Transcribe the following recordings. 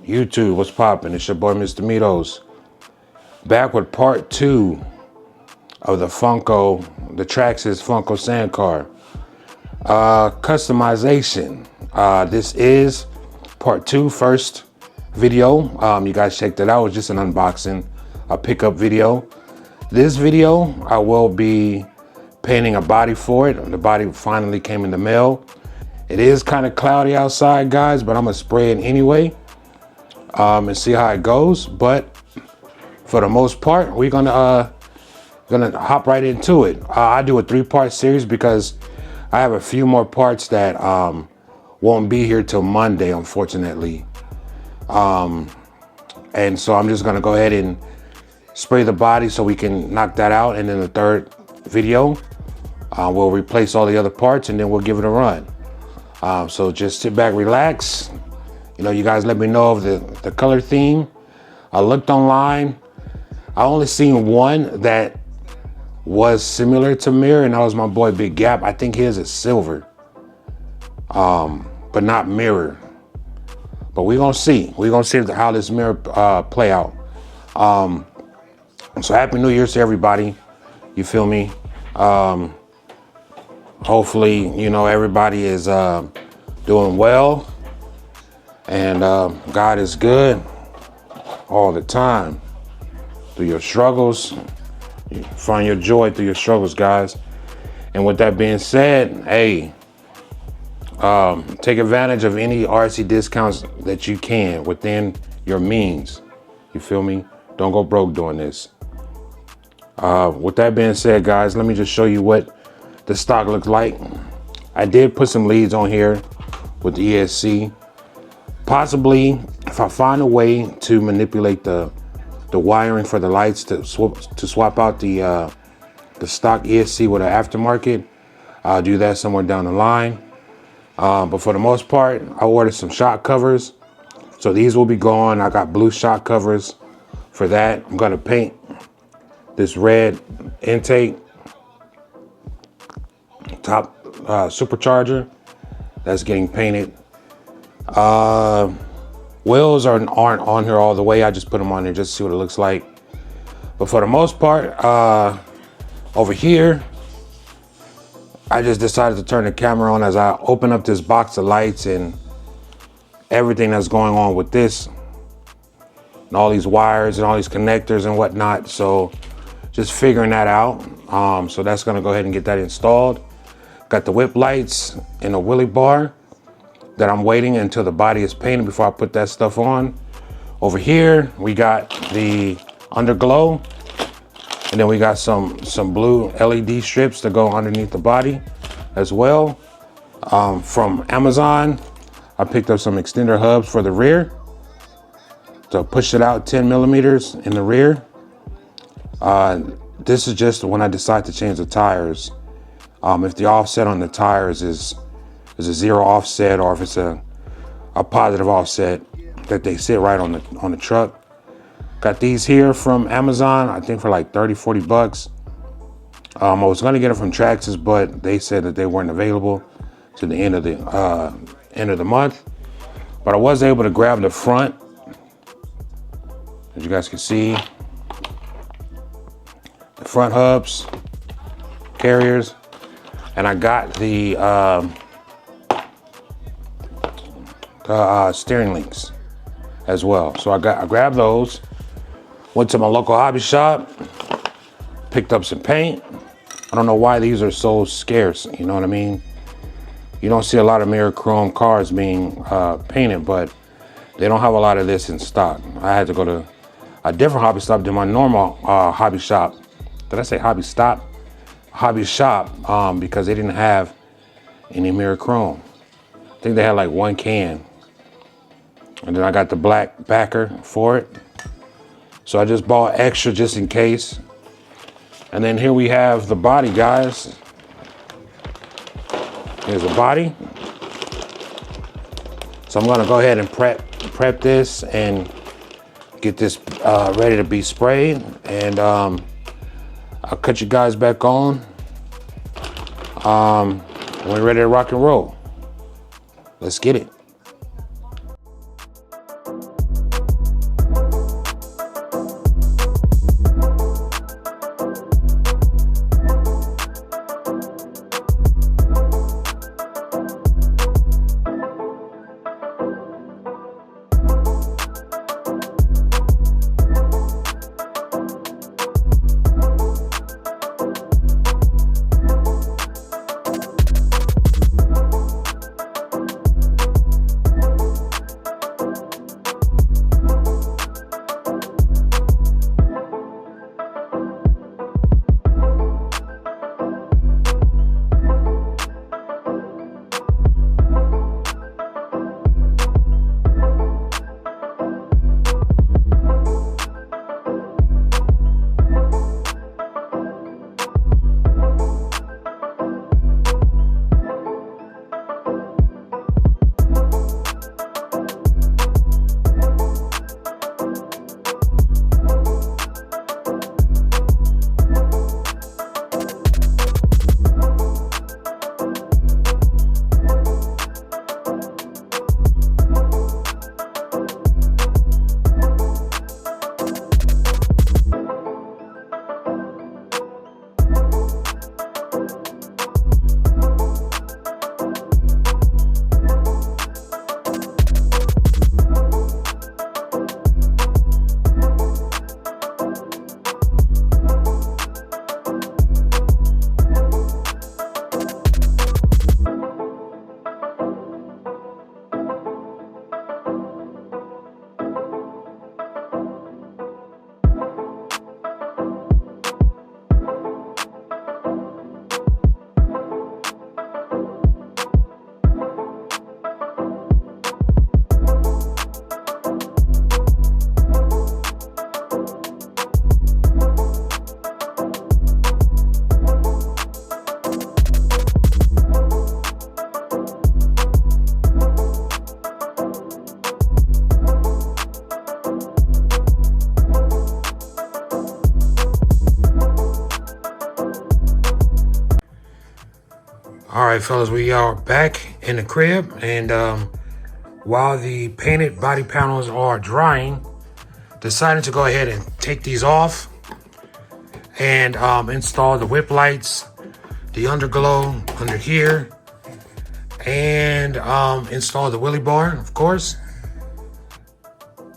YouTube, what's poppin'? It's your boy Mr. Mitos, back with part 2 of the Funko, the TRAXXAS Funko sand car customization. This is part 2, first video. You guys checked it out. It's just an unboxing, a pickup video. This video, I will be painting a body for it. The body finally came in the mail. It is kind of cloudy outside, guys, but I'm gonna spray it anyway and see how it goes. But for the most part, we're gonna hop right into it. I do a 3-part series because I have a few more parts that won't be here till Monday, unfortunately. And so I'm just gonna go ahead and spray the body so we can knock that out. And then the third video, we'll replace all the other parts and then we'll give it a run. So just sit back, relax. You know, you guys let me know of the color theme. I looked online. I only seen one that was similar to Mirror, and that was my boy Big Gap. I think his is silver, but not Mirror. But we're gonna see. We're gonna see how this Mirror play out. So Happy New Year's to everybody. You feel me? Hopefully, you know, everybody is doing well, and God is good all the time. Through your struggles, you find your joy through your struggles, guys. And with that being said, hey, take advantage of any RC discounts that you can within your means. You feel me? Don't go broke doing this. With that being said, guys, let me just show you what the stock looks like. I did put some leads on here with the ESC. Possibly, if I find a way to manipulate the wiring for the lights to swap out the stock ESC with an aftermarket, I'll do that somewhere down the line. But for the most part, I ordered some shock covers, so these will be gone. I got blue shock covers for that. I'm gonna paint this red intake top supercharger. That's getting painted. Wheels aren't on here all the way. I just put them on there just to see what it looks like. But for the most part, over here, I just decided to turn the camera on as I open up this box of lights and everything that's going on with this, and all these wires and all these connectors and whatnot. So just figuring that out. So that's gonna go ahead and get that installed. Got the whip lights and a wheelie bar that I'm waiting until the body is painted before I put that stuff on. Over here, we got the underglow, and then we got some blue LED strips that go underneath the body as well. From Amazon, I picked up some extender hubs for the rear to push it out 10 millimeters in the rear. This is just when I decide to change the tires. If the offset on the tires is a 0 offset, or if it's a positive offset, that they sit right on the truck. Got these here from Amazon, I think for like 30-40 bucks. I was gonna get them from TRAXXAS, but they said that they weren't available to the end of the month. But I was able to grab the front, as you guys can see, the front hubs, carriers, and I got the steering links as well. So I grabbed those, went to my local hobby shop, picked up some paint. I don't know why these are so scarce, you know what I mean? You don't see a lot of mirror chrome cars being painted, but they don't have a lot of this in stock. I had to go to a different hobby shop than my normal hobby shop. Did I say hobby stop? Hobby shop, because they didn't have any mirror chrome. I think they had like 1 can. And then I got the black backer for it. So I just bought extra just in case. And then here we have the body, guys. Here's the body. So I'm gonna go ahead and prep this and get this ready to be sprayed. And I'll cut you guys back on when we're ready to rock and roll. Let's get it. right, fellas, we are back in the crib, and while the painted body panels are drying, decided to go ahead and take these off and install the whip lights, the underglow under here, and install the wheelie bar, of course.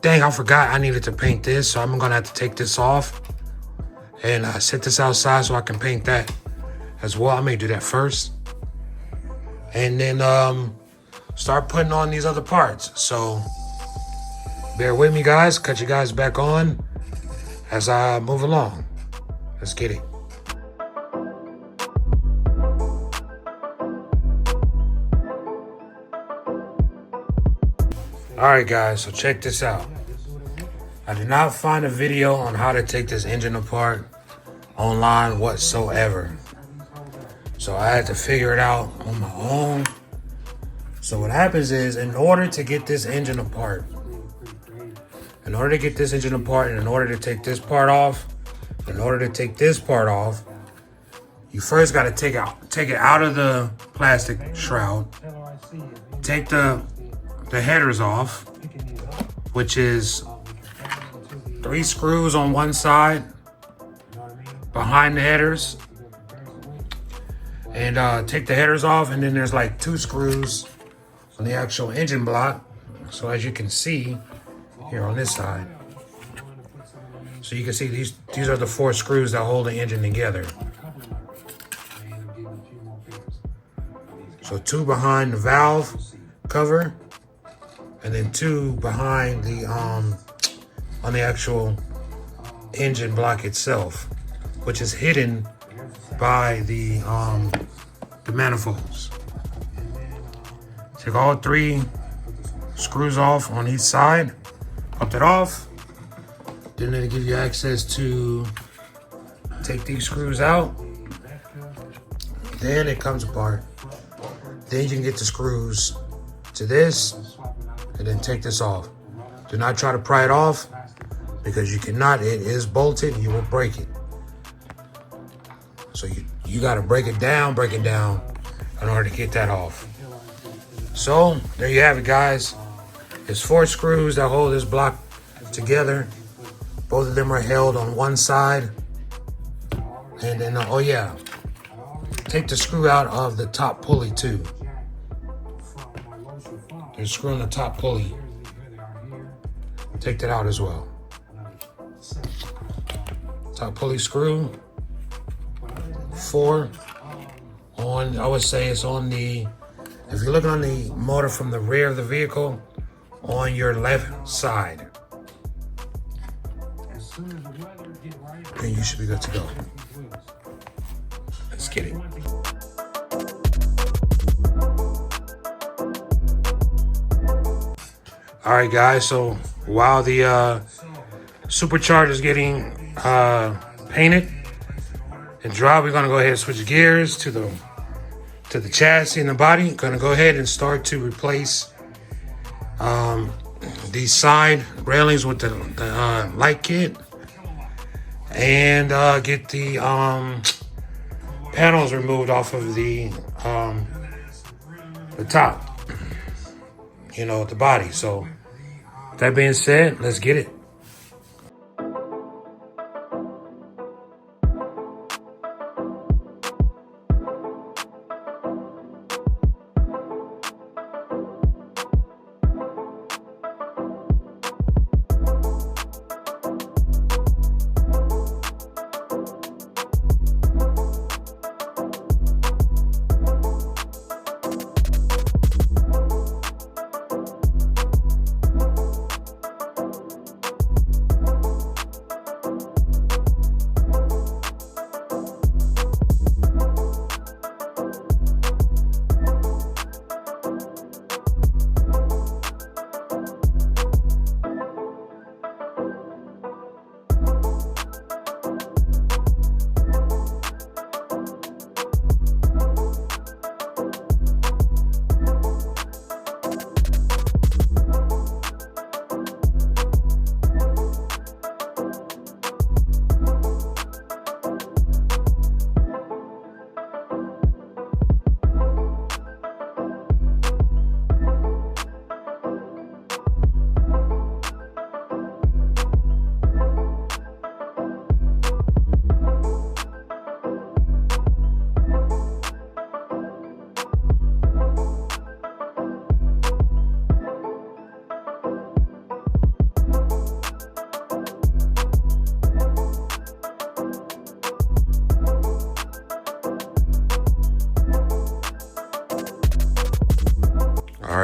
Dang, I forgot I needed to paint this, so I'm gonna have to take this off and set this outside so I can paint that as well. I may do that first, and then start putting on these other parts. So bear with me, guys. Cut you guys back on as I move along. Let's get it. All right, guys, so check this out. I did not find a video on how to take this engine apart online whatsoever. So I had to figure it out on my own. So what happens is, in order to get this engine apart, and in order to take this part off, in order to take this part off, you first got to take it out of the plastic shroud, take the headers off, which is 3 screws on one side behind the headers, and take the headers off, and then there's like 2 screws on the actual engine block. So as you can see here on this side, so you can see these are the 4 screws that hold the engine together. So 2 behind the valve cover, and then 2 behind the on the actual engine block itself, which is hidden by the manifolds. Take all 3 screws off on each side, pop that off. Then it'll give you access to take these screws out. Then it comes apart. Then you can get the screws to this, and then take this off. Do not try to pry it off, because you cannot. It is bolted, you will break it. So you got to break it down in order to get that off. So there you have it, guys. There's 4 screws that hold this block together. Both of them are held on one side. And then, oh yeah, take the screw out of the top pulley too. There's a screw on the top pulley. Take that out as well. Top pulley screw. 4 on, I would say it's on the, if you're looking on the motor from the rear of the vehicle, on your left side. And you should be good to go. Let's get it. All right, guys, so while the supercharger is getting painted and dry, we're gonna go ahead and switch gears to the chassis and the body. Gonna go ahead and start to replace these side railings with the light kit, and get the panels removed off of the top, the body. So that being said, let's get it.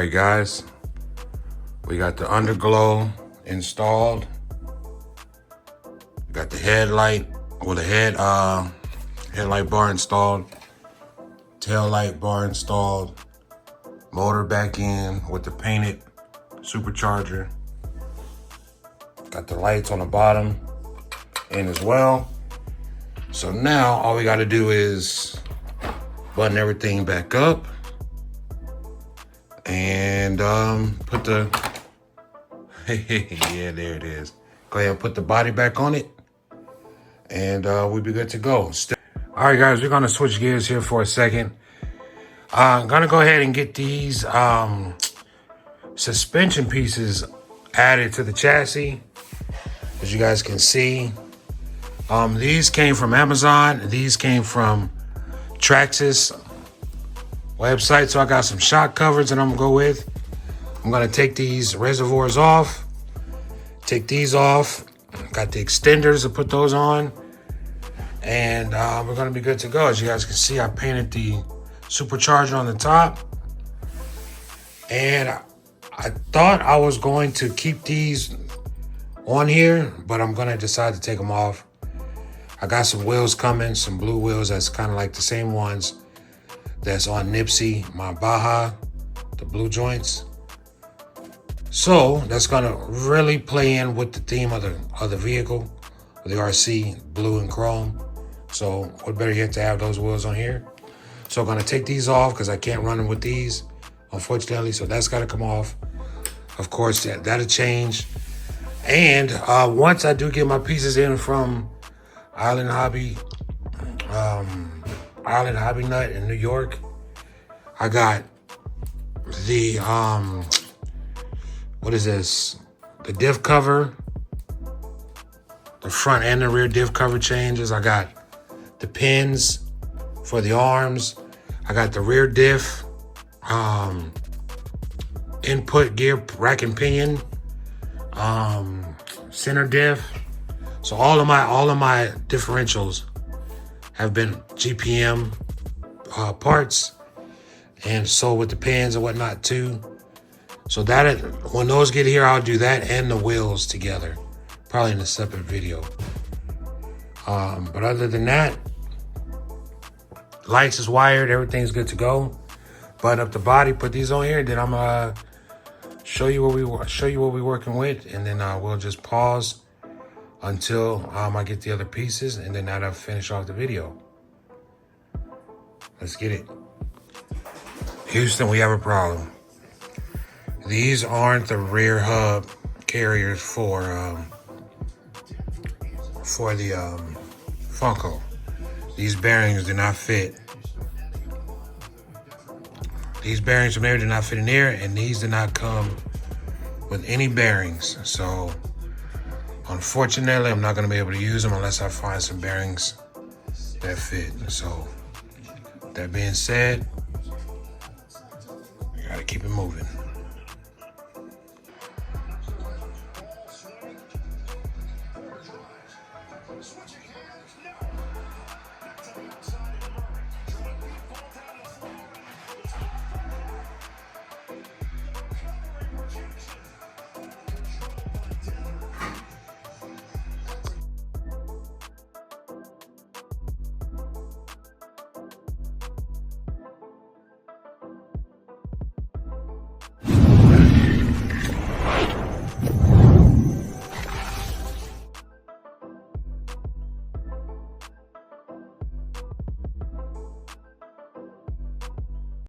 right, guys. We got the underglow installed. We got the headlight, or the headlight bar installed. Tail light bar installed. Motor back in with the painted supercharger. Got the lights on the bottom in as well. So now all we got to do is button everything back up and put the yeah, there it is. Go ahead and put the body back on it, and we'll be good to go. All right, guys, we're gonna switch gears here for a second. I'm gonna go ahead and get these suspension pieces added to the chassis. As you guys can see, these came from Amazon. These came from TRAXXAS website. So I got some shock covers that I'm gonna go with. I'm gonna take these reservoirs off, take these off. Got the extenders to put those on, and we're gonna be good to go. As you guys can see, I painted the supercharger on the top, and I thought I was going to keep these on here, but I'm gonna decide to take them off. I got some wheels coming, some blue wheels that's kind of like the same ones that's on Nipsey, my Baja, the blue joints. So that's gonna really play in with the theme of the vehicle, the RC, blue and chrome. So what better yet to have those wheels on here? So I'm gonna take these off because I can't run them with these, unfortunately. So that's gotta come off. Of course, that'll change. And once I do get my pieces in from Island Hobby Nut in New York, I got the what is this? The diff cover, the front and the rear diff cover changes. I got the pins for the arms. I got the rear diff, input gear rack and pinion, center diff. So all of my differentials have been GPM parts, and so with the pins and whatnot too. So that when those get here, I'll do that and the wheels together, probably in a separate video. But other than that, lights is wired, everything's good to go. Button up the body, put these on here, then I'm gonna show you what we're working with, and then we'll just pause until I get the other pieces, and then that'll finish off the video. Let's get it. Houston, we have a problem. These aren't the rear hub carriers for the Funko. These bearings do not fit. These bearings from there do not fit in there, and these do not come with any bearings. So unfortunately, I'm not gonna be able to use them unless I find some bearings that fit. So that being said, you gotta keep it moving.